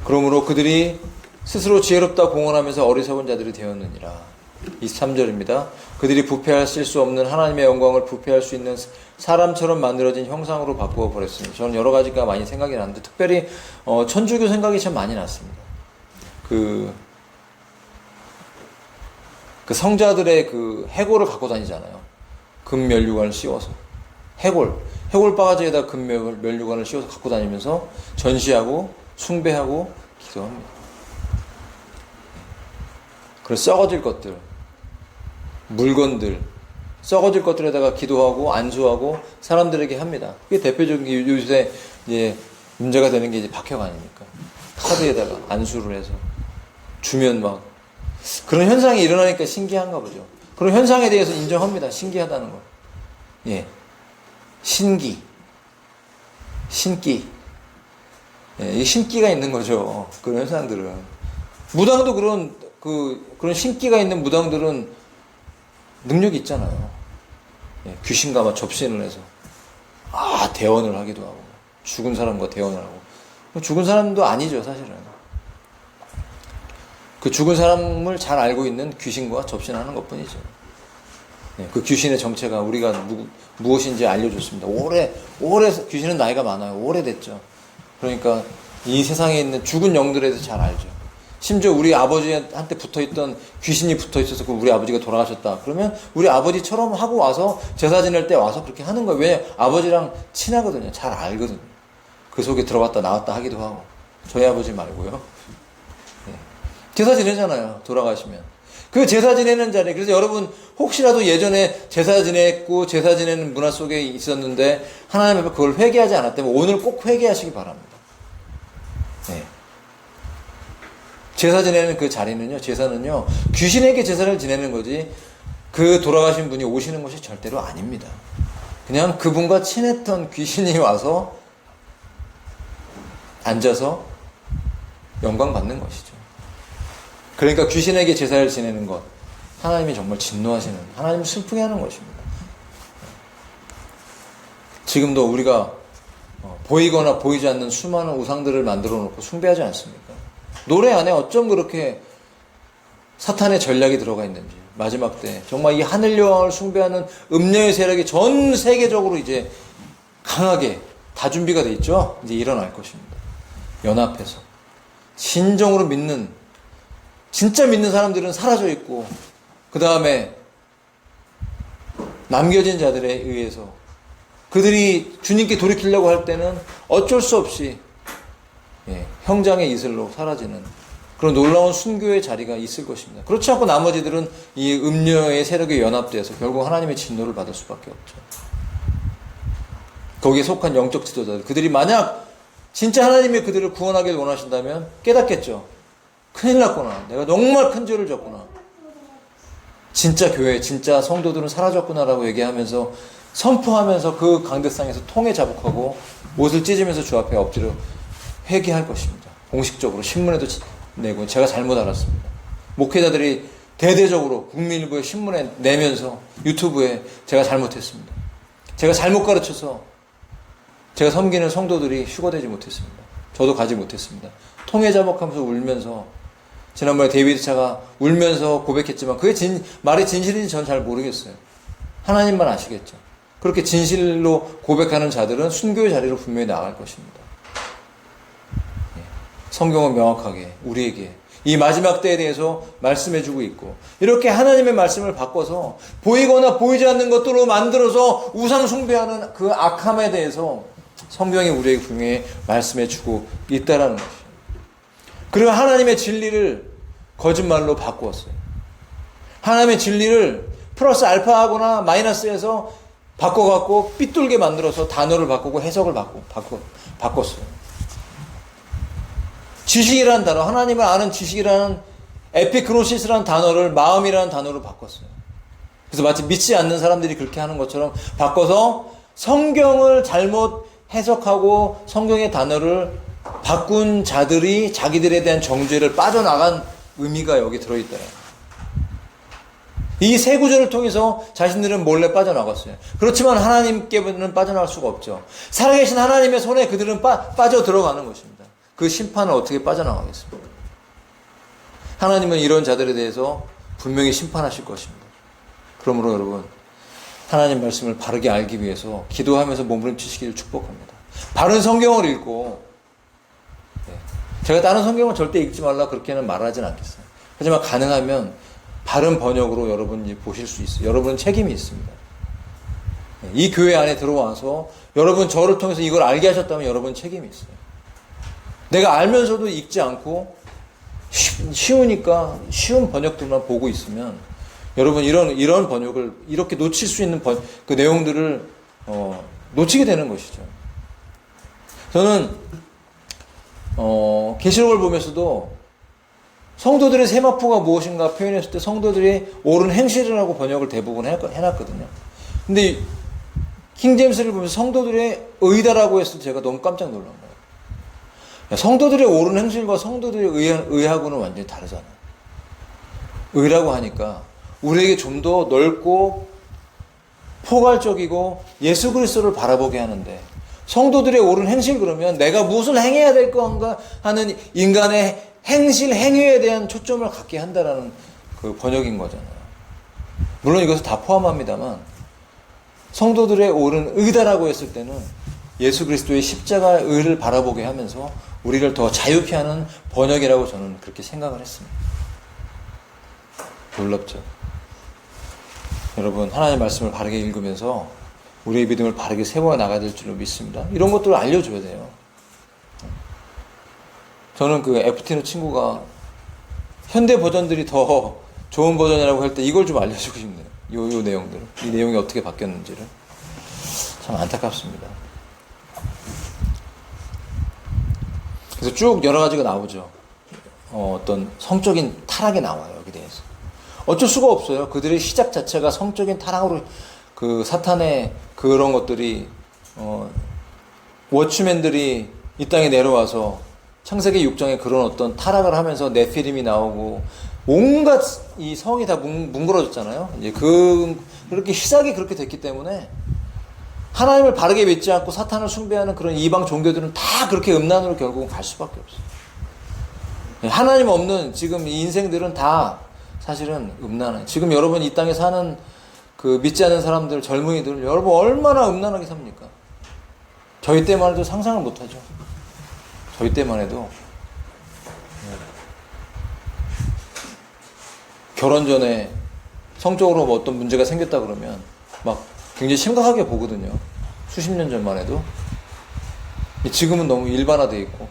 그러므로 그들이 스스로 지혜롭다 공언하면서 어리석은 자들이 되었느니라. 23절입니다. 그들이 부패하실 수 없는 하나님의 영광을 부패할 수 있는 사람처럼 만들어진 형상으로 바꾸어 버렸습니다. 저는 여러 가지가 많이 생각이 나는데 특별히 천주교 생각이 참 많이 났습니다. 그 성자들의 그 해골을 갖고 다니잖아요. 금면류관을 씌워서 해골 바가지에다 금면류관을 씌워서 갖고 다니면서 전시하고 숭배하고 기도합니다. 그래서 썩어질 것들, 물건들, 썩어질 것들에다가 기도하고 안수하고 사람들에게 합니다. 그게 대표적인 요새 이제 문제가 되는 게 이제 박형 아닙니까? 카드에다가 안수를 해서 주면 막 그런 현상이 일어나니까 신기한가 보죠. 그런 현상에 대해서 인정합니다. 신기하다는 거. 예, 신기. 예, 이 신기가 있는 거죠. 그런 현상들은 무당도 그런 신기가 있는 무당들은 능력이 있잖아요. 예, 귀신과 막 접신을 해서 대언을 하기도 하고 죽은 사람과 대언을 하고 죽은 사람도 아니죠 사실은. 그 죽은 사람을 잘 알고 있는 귀신과 접신하는 것뿐이죠. 예, 그 귀신의 정체가 우리가 무엇인지 알려줬습니다. 오래 귀신은 나이가 많아요. 오래됐죠. 그러니까 이 세상에 있는 죽은 영들에 대해서 잘 알죠. 심지어 우리 아버지한테 붙어있던 귀신이 붙어있어서 우리 아버지가 돌아가셨다. 그러면 우리 아버지처럼 하고 와서 제사 지낼 때 와서 그렇게 하는 거예요. 왜냐? 아버지랑 친하거든요. 잘 알거든요. 그 속에 들어갔다 나왔다 하기도 하고. 저희 아버지 말고요. 네. 제사 지내잖아요. 돌아가시면. 그 제사 지내는 자리에, 그래서 여러분 혹시라도 예전에 제사 지냈고 제사 지내는 문화 속에 있었는데 하나님 앞에 그걸 회개하지 않았다면 오늘 꼭 회개하시기 바랍니다. 네. 제사 지내는 그 자리는요, 제사는요, 귀신에게 제사를 지내는 거지, 그 돌아가신 분이 오시는 것이 절대로 아닙니다. 그냥 그분과 친했던 귀신이 와서 앉아서 영광 받는 것이죠. 그러니까 귀신에게 제사를 지내는 것, 하나님이 정말 진노하시는, 하나님을 슬프게 하는 것입니다. 지금도 우리가 보이거나 보이지 않는 수많은 우상들을 만들어 놓고 숭배하지 않습니까? 노래 안에 어쩜 그렇게 사탄의 전략이 들어가 있는지. 마지막 때 정말 이 하늘 여왕을 숭배하는 음녀의 세력이 전 세계적으로 이제 강하게 다 준비가 돼 있죠. 이제 일어날 것입니다. 연합해서 진정으로 믿는, 진짜 믿는 사람들은 사라져 있고, 그 다음에 남겨진 자들에 의해서 그들이 주님께 돌이키려고 할 때는 어쩔 수 없이 형장의 이슬로 사라지는 그런 놀라운 순교의 자리가 있을 것입니다. 그렇지 않고 나머지들은 이 음녀의 세력에 연합돼서 결국 하나님의 진노를 받을 수밖에 없죠. 거기에 속한 영적 지도자들, 그들이 만약 진짜 하나님이 그들을 구원하길 원하신다면 깨닫겠죠. 큰일 났구나. 내가 정말 큰 죄를 졌구나. 진짜 교회, 진짜 성도들은 사라졌구나라고 얘기하면서 선포하면서 그 강대상에서 통에 자복하고 옷을 찢으면서 주 앞에 엎드려 회개할 것입니다. 공식적으로 신문에도 내고 제가 잘못 알았습니다. 목회자들이 대대적으로 국민일보에 신문에 내면서 유튜브에 제가 잘못했습니다. 제가 잘못 가르쳐서 제가 섬기는 성도들이 휴거되지 못했습니다. 저도 가지 못했습니다. 통해 자복하면서 울면서 지난번에 데이비드 차가 울면서 고백했지만 그게 말이 진실인지 저는 잘 모르겠어요. 하나님만 아시겠죠. 그렇게 진실로 고백하는 자들은 순교의 자리로 분명히 나갈 것입니다. 성경은 명확하게 우리에게 이 마지막 때에 대해서 말씀해주고 있고 이렇게 하나님의 말씀을 바꿔서 보이거나 보이지 않는 것들로 만들어서 우상 숭배하는 그 악함에 대해서 성경이 우리에게 분명히 말씀해주고 있다라는 것이죠. 그리고 하나님의 진리를 거짓말로 바꾸었어요. 하나님의 진리를 플러스 알파하거나 마이너스해서 바꿔갖고 삐뚤게 만들어서 단어를 바꾸고 해석을 바꿨어요. 지식이라는 단어, 하나님을 아는 지식이라는 에피그노시스라는 단어를 마음이라는 단어로 바꿨어요. 그래서 마치 믿지 않는 사람들이 그렇게 하는 것처럼 바꿔서 성경을 잘못 해석하고 성경의 단어를 바꾼 자들이 자기들에 대한 정죄를 빠져나간 의미가 여기 들어있다. 이 세 구절을 통해서 자신들은 몰래 빠져나갔어요. 그렇지만 하나님께는 빠져나갈 수가 없죠. 살아계신 하나님의 손에 그들은 빠져 들어가는 것입니다. 그 심판을 어떻게 빠져나가겠습니까? 하나님은 이런 자들에 대해서 분명히 심판하실 것입니다. 그러므로 여러분, 하나님 말씀을 바르게 알기 위해서 기도하면서 몸부림치시기를 축복합니다. 바른 성경을 읽고, 제가 다른 성경은 절대 읽지 말라 그렇게는 말하진 않겠어요. 하지만 가능하면 바른 번역으로 여러분이 보실 수 있어요. 여러분은 책임이 있습니다. 이 교회 안에 들어와서 여러분 저를 통해서 이걸 알게 하셨다면 여러분 책임이 있어요. 내가 알면서도 읽지 않고 쉬우니까 쉬운 번역들만 보고 있으면 여러분 이런 번역을 이렇게 놓칠 수 있는 그 내용들을 놓치게 되는 것이죠. 저는 계시록을 보면서도 성도들의 세마포가 무엇인가 표현했을 때 성도들이 옳은 행실이라고 번역을 대부분 해놨거든요. 근데 킹제임스를 보면서 성도들의 의다라고 했을 때 제가 너무 깜짝 놀란 거예요. 성도들의 옳은 행실과 성도들의 의하고는 완전히 다르잖아요. 의라고 하니까 우리에게 좀 더 넓고 포괄적이고 예수 그리스도를 바라보게 하는데 성도들의 옳은 행실 그러면 내가 무엇을 행해야 될 건가 하는 인간의 행실, 행위에 대한 초점을 갖게 한다라는 그 번역인 거잖아요. 물론 이것을 다 포함합니다만 성도들의 옳은 의다라고 했을 때는 예수 그리스도의 십자가의 의를 바라보게 하면서 우리를 더 자유케 하는 번역이라고 저는 그렇게 생각을 했습니다. 놀랍죠? 여러분, 하나님의 말씀을 바르게 읽으면서 우리의 믿음을 바르게 세워 나가야 될 줄로 믿습니다. 이런 것들을 알려줘야 돼요. 저는 그 FT는 친구가 현대 버전들이 더 좋은 버전이라고 할 때 이걸 좀 알려주고 싶네요. 요 내용들을. 이 내용이 어떻게 바뀌었는지를. 참 안타깝습니다. 그래서 쭉 여러 가지가 나오죠. 어떤 성적인 타락이 나와요. 여기 대해서. 어쩔 수가 없어요. 그들의 시작 자체가 성적인 타락으로 그 사탄의 그런 것들이 워치맨들이 이 땅에 내려와서 창세기 6장에 그런 어떤 타락을 하면서 네피림이 나오고 온갖 이 성이 다 뭉그러졌잖아요. 이제 그렇게 시작이 그렇게 됐기 때문에 하나님을 바르게 믿지 않고 사탄을 숭배하는 그런 이방 종교들은 다 그렇게 음란으로 결국은 갈 수밖에 없어요. 하나님 없는 지금 이 인생들은 다 사실은 음란해요. 지금 여러분 이 땅에 사는 그 믿지 않는 사람들, 젊은이들, 여러분 얼마나 음란하게 삽니까? 저희 때만 해도 상상을 못하죠. 저희 때만 해도 결혼 전에 성적으로 뭐 어떤 문제가 생겼다 그러면 막 굉장히 심각하게 보거든요. 수십 년 전만 해도. 지금은 너무 일반화되어 있고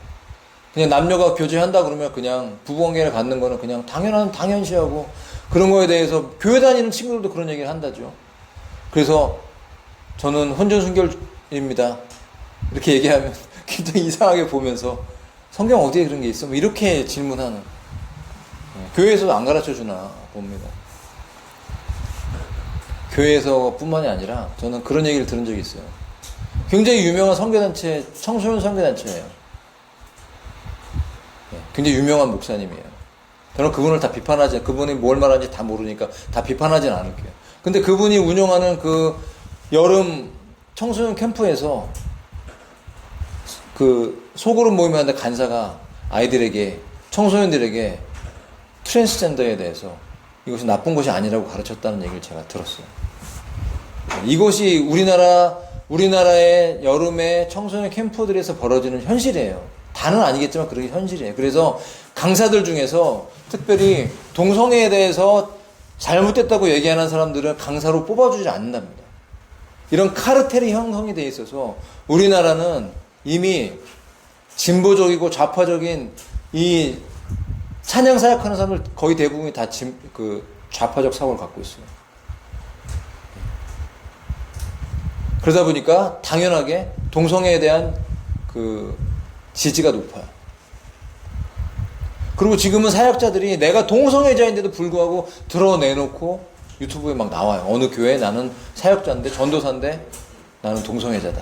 그냥 남녀가 교제한다 그러면 그냥 부부관계를 갖는 거는 그냥 당연시하고 그런 거에 대해서 교회 다니는 친구들도 그런 얘기를 한다죠. 그래서 저는 혼전순결입니다. 이렇게 얘기하면 굉장히 이상하게 보면서 성경 어디에 그런 게 있어? 뭐 이렇게 질문하는. 교회에서도 안 가르쳐 주나 봅니다. 교회에서 뿐만이 아니라 저는 그런 얘기를 들은 적이 있어요. 굉장히 유명한 선교단체, 청소년 선교단체예요. 굉장히 유명한 목사님이에요. 저는 그분을 다 비판하지, 그분이 뭘 말하는지 다 모르니까 다 비판하진 않을게요. 근데 그분이 운영하는 그 여름 청소년 캠프에서 그 소그룹 모임을 하는데 간사가 아이들에게, 청소년들에게 트랜스젠더에 대해서 이것이 나쁜 것이 아니라고 가르쳤다는 얘기를 제가 들었어요. 이것이 우리나라의 여름에 청소년 캠프들에서 벌어지는 현실이에요. 다는 아니겠지만 그게 현실이에요. 그래서 강사들 중에서 특별히 동성애에 대해서 잘못됐다고 얘기하는 사람들은 강사로 뽑아주지 않는답니다. 이런 카르텔이 형성이 되어 있어서 우리나라는 이미 진보적이고 좌파적인 이 찬양 사역하는 사람들 거의 대부분이 다 좌파적 사고를 갖고 있어요. 그러다 보니까 당연하게 동성애에 대한 그 지지가 높아요. 그리고 지금은 사역자들이 내가 동성애자인데도 불구하고 드러내놓고 유튜브에 막 나와요. 어느 교회에 나는 사역자인데, 전도사인데 나는 동성애자다.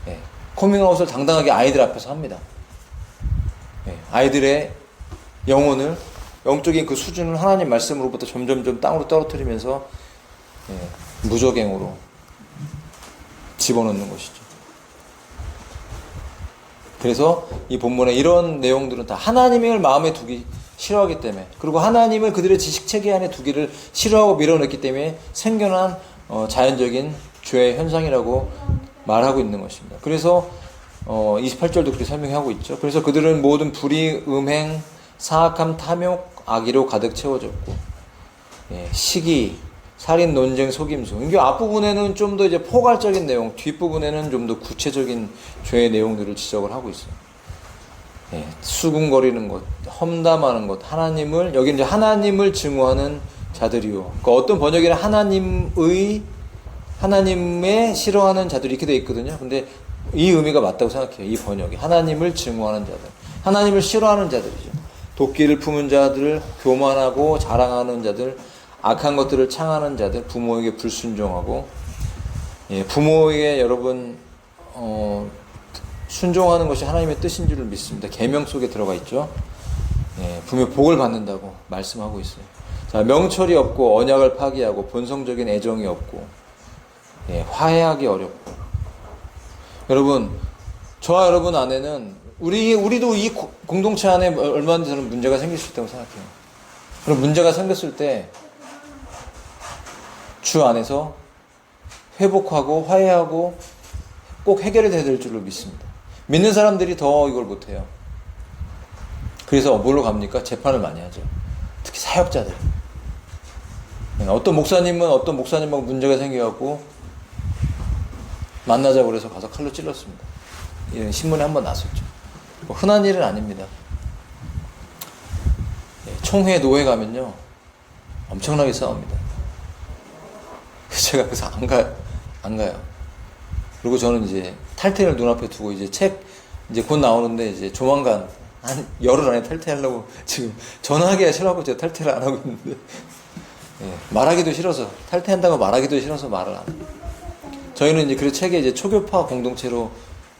예. 커밍아웃을 당당하게 아이들 앞에서 합니다. 예. 아이들의 영혼을, 영적인 그 수준을 하나님 말씀으로부터 점점점 땅으로 떨어뜨리면서 예. 무적행으로 집어넣는 것이죠. 그래서 이 본문에 이런 내용들은 다 하나님을 마음에 두기 싫어하기 때문에, 그리고 하나님을 그들의 지식체계 안에 두기를 싫어하고 밀어냈기 때문에 생겨난 자연적인 죄의 현상이라고 말하고 있는 것입니다. 그래서 28절도 그렇게 설명하고 있죠. 그래서 그들은 모든 불의, 음행, 사악함, 탐욕, 악의로 가득 채워졌고, 예, 시기, 살인, 논쟁, 속임수. 이게 앞부분에는 좀 더 이제 포괄적인 내용, 뒷부분에는 좀 더 구체적인 죄의 내용들을 지적을 하고 있어요. 예, 수군거리는 것, 험담하는 것, 여기 이제 하나님을 증오하는 자들이요. 그러니까 어떤 번역에는 하나님의 싫어하는 자들이 이렇게 돼 있거든요. 근데 이 의미가 맞다고 생각해요. 이 번역이. 하나님을 증오하는 자들. 하나님을 싫어하는 자들이죠. 도끼를 품은 자들, 교만하고 자랑하는 자들, 악한 것들을 창하는 자들, 부모에게 불순종하고, 예, 부모에게 여러분 순종하는 것이 하나님의 뜻인 줄을 믿습니다. 계명 속에 들어가 있죠. 예, 분명 복을 받는다고 말씀하고 있어요. 자, 명철이 없고 언약을 파기하고 본성적인 애정이 없고, 예, 화해하기 어렵고. 여러분, 저와 여러분 안에는 우리도 이 공동체 안에 얼마든지 저는 문제가 생길 수 있다고 생각해요. 그럼 문제가 생겼을 때 주 안에서 회복하고 화해하고 꼭 해결이 돼야 될 줄로 믿습니다. 믿는 사람들이 더 이걸 못해요. 그래서 뭘로 갑니까? 재판을 많이 하죠. 특히 사역자들. 어떤 목사님하고 문제가 생겨갖고 만나자고 그래서 가서 칼로 찔렀습니다. 이런 신문에 한번 났었죠. 뭐 흔한 일은 아닙니다. 총회 노회 가면요 엄청나게 싸웁니다. 제가 그래서 안 가요. 그리고 저는 이제 탈퇴를 눈앞에 두고 이제 책 이제 곧 나오는데 이제 조만간 한 열흘 안에 탈퇴하려고 지금 전화하기가 싫어하고 제가 탈퇴를 안 하고 있는데, 예, 말하기도 싫어서, 탈퇴한다고 말하기도 싫어서 말을 안 해요. 저희는 이제 그 책에 이제 초교파 공동체로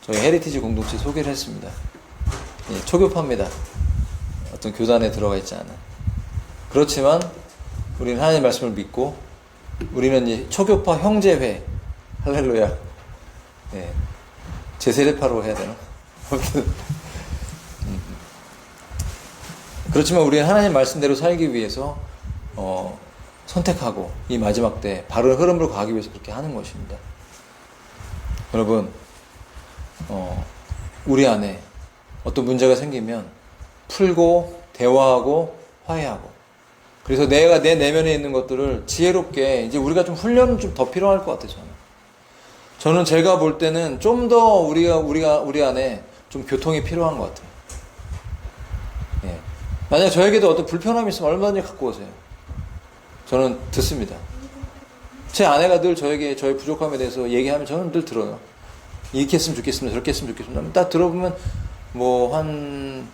저희 헤리티지 공동체 소개를 했습니다. 예, 초교파입니다. 어떤 교단에 들어가 있지 않은. 그렇지만 우리는 하나님의 말씀을 믿고, 우리는 이제 초교파 형제회, 할렐루야. 예, 제세례파로 해야 되나? 그렇지만 우리는 하나님 말씀대로 살기 위해서 선택하고 이 마지막 때 바른 흐름으로 가기 위해서 그렇게 하는 것입니다. 여러분, 우리 안에 어떤 문제가 생기면 풀고 대화하고 화해하고, 그래서 내가 내 내면에 있는 것들을 지혜롭게, 이제 우리가 좀 훈련은 좀 더 필요할 것 같아요. 저는 제가 볼 때는 좀 더 우리 안에 좀 교통이 필요한 것 같아요. 만약 저에게도 어떤 불편함이 있으면 얼마든지 갖고 오세요. 저는 듣습니다. 제 아내가 늘 저에게 저의 부족함에 대해서 얘기하면 저는 늘 들어요. 이렇게 했으면 좋겠습니다. 저렇게 했으면 좋겠습니다. 딱 들어보면 뭐 한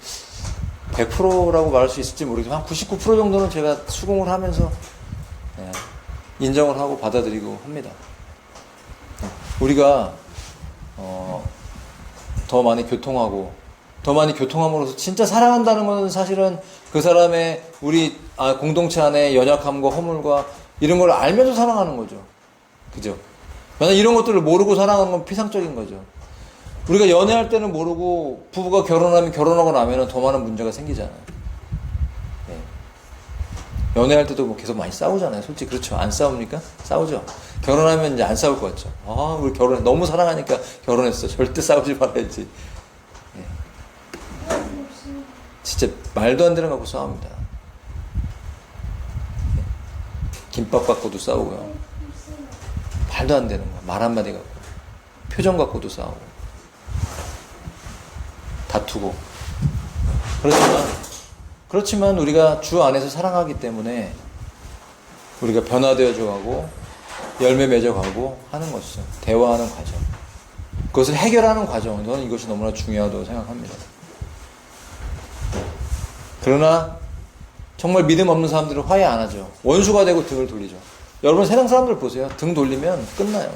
100%라고 말할 수 있을지 모르겠지만 한 99% 정도는 제가 수긍을 하면서 인정을 하고 받아들이고 합니다. 우리가 더 많이 교통하고 더 많이 교통함으로써 진짜 사랑한다는 것은 사실은 그 사람의 우리 공동체 안에 연약함과 허물과 이런 걸 알면서 사랑하는 거죠. 그죠? 만약 이런 것들을 모르고 사랑하는 건 피상적인 거죠. 우리가 연애할 때는 모르고 부부가 결혼하면 결혼하고 나면 더 많은 문제가 생기잖아요. 네. 연애할 때도 뭐 계속 많이 싸우잖아요. 솔직히 그렇죠. 안 싸웁니까? 싸우죠. 결혼하면 이제 안 싸울 것 같죠. 아, 우리 결혼 너무 사랑하니까 결혼했어. 절대 싸우지 말아야지. 네. 진짜 말도 안 되는 거 갖고 싸웁니다. 네. 김밥 갖고도 싸우고요. 말도 안 되는 거. 말 한마디 갖고. 표정 갖고도 싸우고. 다투고. 그렇지만 우리가 주 안에서 사랑하기 때문에 우리가 변화되어져 가고 열매 맺어 가고 하는 것이죠. 대화하는 과정. 그것을 해결하는 과정. 저는 이것이 너무나 중요하다고 생각합니다. 그러나 정말 믿음 없는 사람들은 화해 안 하죠. 원수가 되고 등을 돌리죠. 여러분 세상 사람들 보세요. 등 돌리면 끝나요.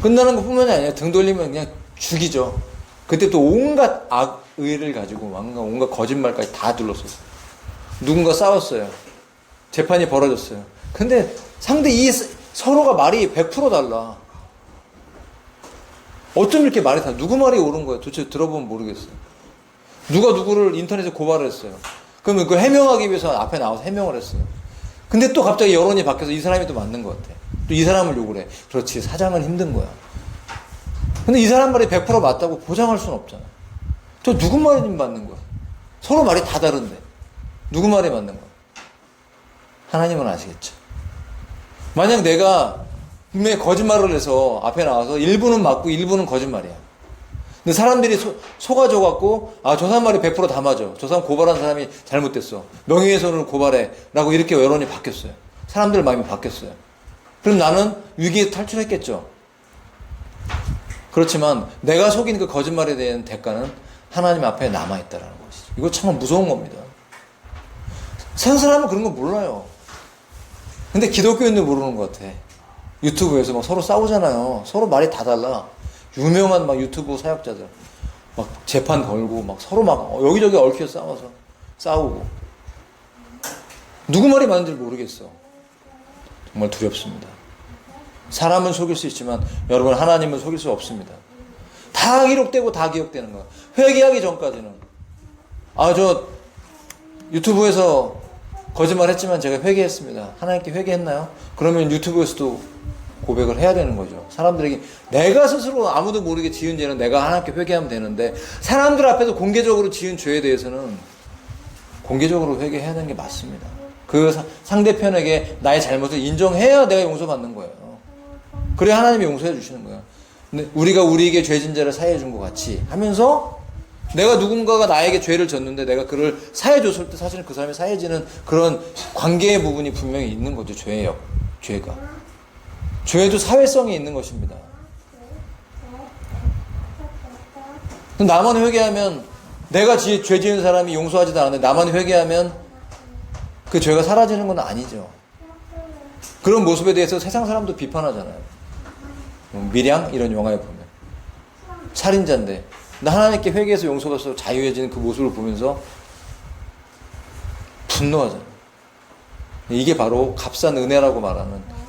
끝나는 것뿐만이 아니에요. 등 돌리면 그냥 죽이죠. 그때 또 온갖 악의를 가지고 온갖 거짓말까지 다 둘렀어요. 누군가 싸웠어요. 재판이 벌어졌어요. 근데 상대 서로가 말이 100% 달라. 어쩜 이렇게 말이 달라? 누구 말이 옳은 거예요? 도대체 들어보면 모르겠어요. 누가 누구를 인터넷에 고발을 했어요. 그러면 그걸 해명하기 위해서 앞에 나와서 해명을 했어요. 근데 또 갑자기 여론이 바뀌어서 이 사람이 또 맞는 것 같아. 또 이 사람을 욕을 해. 그렇지, 사장은 힘든 거야. 근데 이 사람 말이 100% 맞다고 보장할 수는 없잖아. 저 누구 말이 맞는 거야? 서로 말이 다 다른데. 누구 말이 맞는 거야? 하나님은 아시겠죠. 만약 내가 분명히 거짓말을 해서 앞에 나와서 일부는 맞고 일부는 거짓말이야. 근데 사람들이 속아져갖고, 저 사람 말이 100% 다 맞아. 저 사람 고발한 사람이 잘못됐어. 명예훼손을 고발해. 라고 이렇게 여론이 바뀌었어요. 사람들 마음이 바뀌었어요. 그럼 나는 위기에 탈출했겠죠. 그렇지만 내가 속인 그 거짓말에 대한 대가는 하나님 앞에 남아있다라는 것이죠. 이거 참 무서운 겁니다. 세상 사람은 그런 거 몰라요. 근데 기독교인들 모르는 것 같아. 유튜브에서 막 서로 싸우잖아요. 서로 말이 다 달라. 유명한 막 유튜브 사역자들 막 재판 걸고 막 서로 막 여기저기 얽혀 싸우고 누구 말이 맞는지 모르겠어. 정말 두렵습니다. 사람은 속일 수 있지만 여러분 하나님은 속일 수 없습니다. 다 기록되고 다 기억되는 거야. 회개하기 전까지는 저 유튜브에서 거짓말했지만 제가 회개했습니다. 하나님께 회개했나요? 그러면 유튜브에서도 고백을 해야 되는 거죠. 사람들에게 내가 스스로 아무도 모르게 지은 죄는 내가 하나님께 회개하면 되는데 사람들 앞에서 공개적으로 지은 죄에 대해서는 공개적으로 회개해야 되는 게 맞습니다. 그 상대편에게 나의 잘못을 인정해야 내가 용서받는 거예요. 그래야 하나님이 용서해 주시는 거예요. 근데 우리가 우리에게 죄진 자를 사해 준 것 같이 하면서 내가 누군가가 나에게 죄를 졌는데 내가 그를 사해 줬을 때 사실은 그 사람이 사해지는 그런 관계의 부분이 분명히 있는 거죠. 죄가. 죄도 사회성이 있는 것입니다. 나만 회개하면 내가 죄 지은 사람이 용서하지도 않았는데 나만 회개하면 그 죄가 사라지는 건 아니죠. 그런 모습에 대해서 세상 사람도 비판하잖아요. 밀양 이런 영화에 보면 살인자인데 나 하나님께 회개해서 용서받아서 자유해지는 그 모습을 보면서 분노하잖아요. 이게 바로 값싼 은혜라고 말하는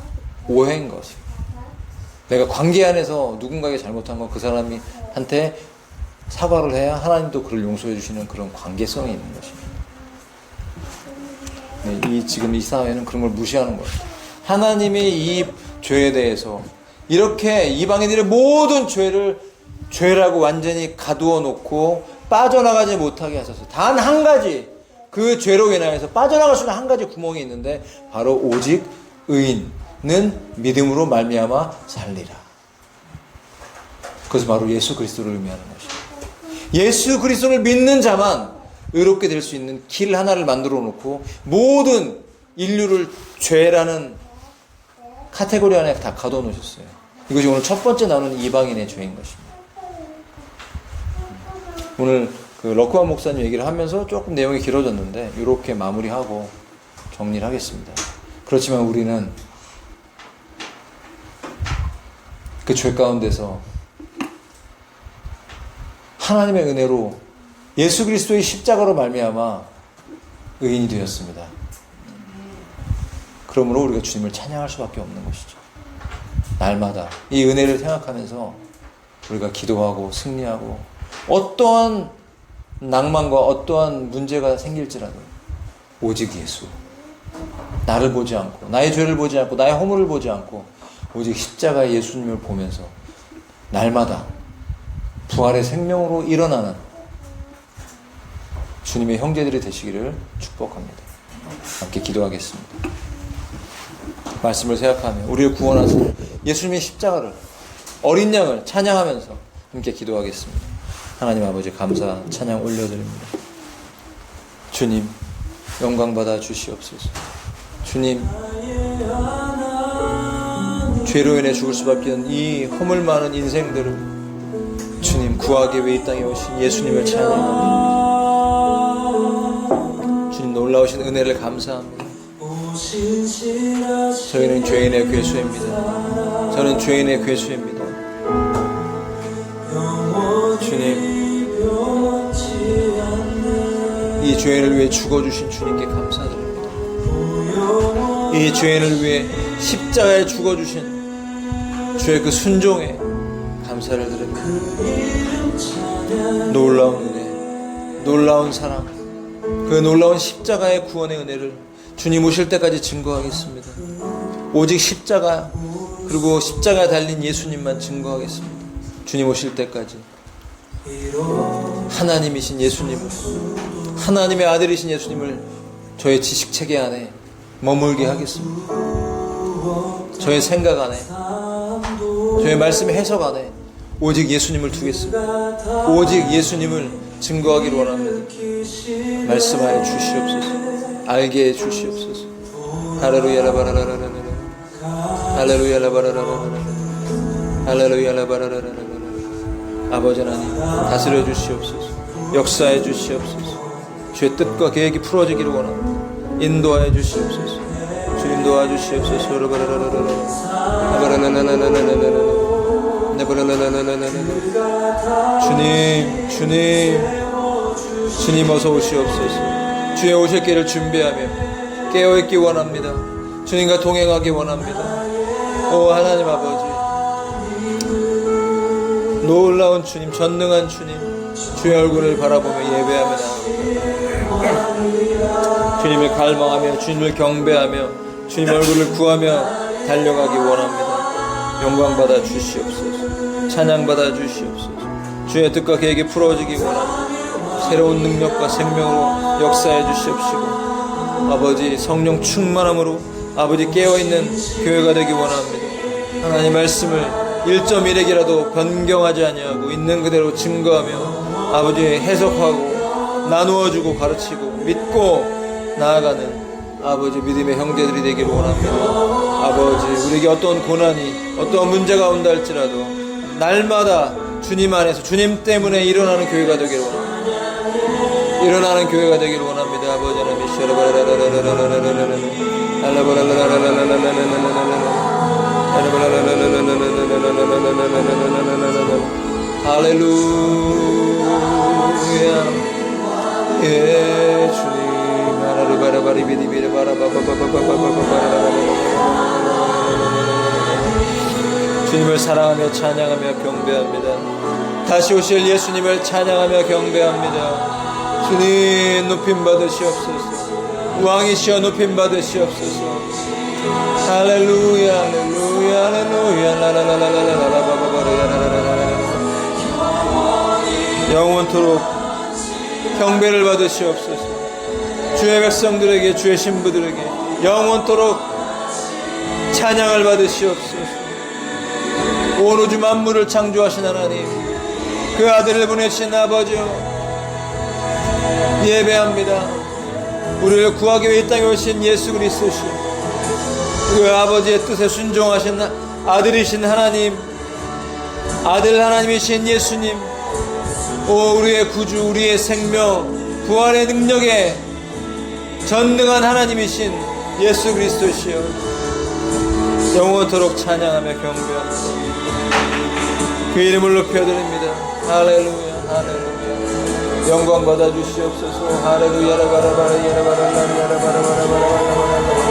오해인 것이에요. 내가 관계 안에서 누군가에게 잘못한 건 그 사람이 한테 사과를 해야 하나님도 그를 용서해 주시는 그런 관계성이 있는 것입니다. 지금 이 사회는 그런 걸 무시하는 거예요. 하나님이 이 죄에 대해서 이렇게 이방인들의 모든 죄라고 완전히 가두어 놓고 빠져나가지 못하게 하셔서 단 한 가지 그 죄로 인하여서 빠져나갈 수 있는 한 가지 구멍이 있는데 바로 오직 의인은 믿음으로 말미암아 살리라. 그것이 바로 예수 그리스도를 의미하는 것입니다. 예수 그리스도를 믿는 자만 의롭게 될 수 있는 길 하나를 만들어 놓고 모든 인류를 죄라는 카테고리 안에 다 가둬 놓으셨어요. 이것이 오늘 첫 번째 나오는 이방인의 죄인 것입니다. 오늘 그 럭크만 목사님 얘기를 하면서 조금 내용이 길어졌는데 이렇게 마무리하고 정리를 하겠습니다. 그렇지만 우리는 그 죄 가운데서 하나님의 은혜로 예수 그리스도의 십자가로 말미암아 의인이 되었습니다. 그러므로 우리가 주님을 찬양할 수밖에 없는 것이죠. 날마다 이 은혜를 생각하면서 우리가 기도하고 승리하고 어떠한 낭만과 어떠한 문제가 생길지라도 오직 예수, 나를 보지 않고 나의 죄를 보지 않고 나의 허물을 보지 않고 오직 십자가의 예수님을 보면서 날마다 부활의 생명으로 일어나는 주님의 형제들이 되시기를 축복합니다. 함께 기도하겠습니다. 말씀을 생각하며 우리를 구원하신 예수님의 십자가를, 어린 양을 찬양하면서 함께 기도하겠습니다. 하나님 아버지 감사 찬양 올려드립니다. 주님 영광 받아 주시옵소서. 주님 죄로 인해 죽을 수밖에 없는 이 허물 많은 인생들을 주님 구하기 위해 이 땅에 오신 예수님을 찬양합니다. 주님 놀라우신 은혜를 감사합니다. 저희는 죄인의 괴수입니다. 저는 죄인의 괴수입니다. 주님 이 죄인을 위해 죽어주신 주님께 감사드립니다. 이 죄인을 위해 십자가에 죽어주신 주의 그 순종에 감사를 드립니다. 놀라운 은혜, 놀라운 사랑, 그 놀라운 십자가의 구원의 은혜를 주님 오실 때까지 증거하겠습니다. 오직 십자가, 그리고 십자가에 달린 예수님만 증거하겠습니다. 주님 오실 때까지 하나님이신 예수님을, 하나님의 아들이신 예수님을 저의 지식체계 안에 머물게 하겠습니다. 저의 생각 안에, 저의 말씀의 해석 안에 오직 예수님을 두겠습니다. 오직 예수님을 증거하기를 원합니다. 말씀하여 주시옵소서. 알게 해 주시옵소서. 할렐루야 라바라라라라라, 할렐루야 라바라라라라라, 할렐루야 라바라라라라라. 아버지 하나님 다스려 주시옵소서. 역사해 주시옵소서. 주의 뜻과 계획이 풀어지기를 원합니다. 인도하여 주시옵소서. 주님 도와주시옵소서. 주님 어서 오시옵소서. 주의 오실 길을 준비하며 깨어있기 원합니다. 주님과 동행하기 원합니다. 오 하나님 아버지, 놀라운 주님, 전능한 주님, 주의 얼굴을 바라보며 예배하며 나아갑니다. 주님을 갈망하며 주님을 경배하며 주님 얼굴을 구하며 달려가기 원합니다. 영광 받아 주시옵소서. 찬양 받아 주시옵소서. 주의 뜻과 계획이 풀어지기 원합니다. 새로운 능력과 생명으로 역사해 주시옵시고 아버지 성령 충만함으로 아버지 깨어있는 교회가 되기 원합니다. 하나님 말씀을 1.1핵이라도 변경하지 아니하고 있는 그대로 증거하며 아버지 해석하고 나누어주고 가르치고 믿고 나아가는 아버지 믿음의 형제들이 되기를 원합니다. 아버지 우리에게 어떤 고난이 어떤 문제가 온다 할지라도 날마다 주님 안에서 주님 때문에 일어나는 교회가 되기를 원합니다. 일어나는 교회가 되기를 원합니다. 아버지 하나님 할렐루야. 예 주님 주님을 사랑하며 찬양하며 경배합니다. 다시 오실 예수님을 찬양하며 경배합니다. 주님 높임 받으시옵소서. 왕이시여 높임 받으시옵소서. 할렐루야 할렐루야 할렐루야. 영원토록 경배를 받으시옵소서. 주의 백성들에게 주의 신부들에게 영원토록 찬양을 받으시옵소서. 온 우주 만물을 창조하신 하나님, 그 아들을 보내신 아버지여, 예배합니다. 우리를 구하기 위해 이 땅에 오신 예수 그리스도시요, 그 아버지의 뜻에 순종하신 아들이신 하나님, 아들 하나님이신 예수님, 오 우리의 구주, 우리의 생명, 부활의 능력에 전능한 하나님이신 예수 그리스도시요, 영원토록 찬양하며 경배합니다. 그 이름을 높여드립니다. 할렐루야, 할렐루야. 영광 받아 주시옵소서. 할렐루야. 라바라바라, 야라바라라, 야라바라바라바라바라.